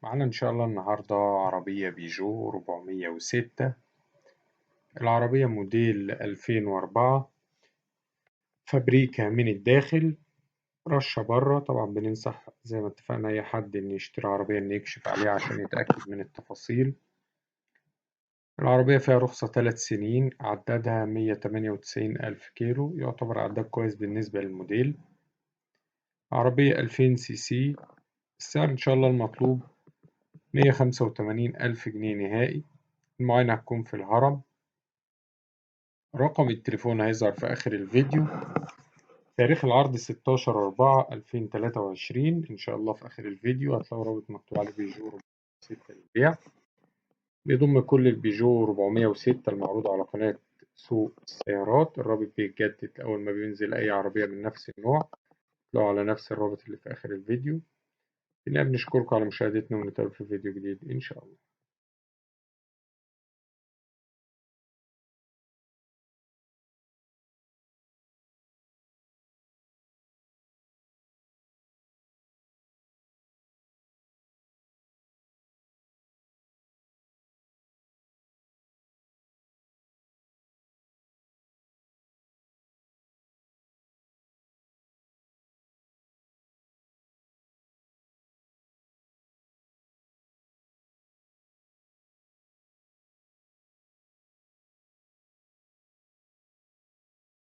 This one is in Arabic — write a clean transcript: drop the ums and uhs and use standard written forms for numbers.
معانا إن شاء الله النهاردة عربية بيجو 406. العربية موديل 2004، فابريكا من الداخل، رشة بره. طبعا بننصح زي ما اتفقنا أي حد إن يشتري عربية إن يكشف عليها عشان يتأكد من التفاصيل. العربية فيها رخصة 3 سنين، عدادها 198 ألف كيلو، يعتبر عداد كويس بالنسبة للموديل. عربية 2000 سي سي. السعر إن شاء الله المطلوب 185 ألف جنيه نهائي. المعاينة هتكون في الهرم. رقم التليفون هيظهر في آخر الفيديو. تاريخ العرض 16/4/2023. إن شاء الله في آخر الفيديو هتلاقوا رابط مكتوب عليه بيجو 406 للبيع. بيضم كل البيجو 406 المعروضة على قناة سوق السيارات. الرابط بيتجدد أول ما بينزل أي عربية من نفس النوع، تلاقوا على نفس الرابط اللي في آخر الفيديو. بنشكركم على مشاهدتنا ونتقابل في فيديو جديد إن شاء الله.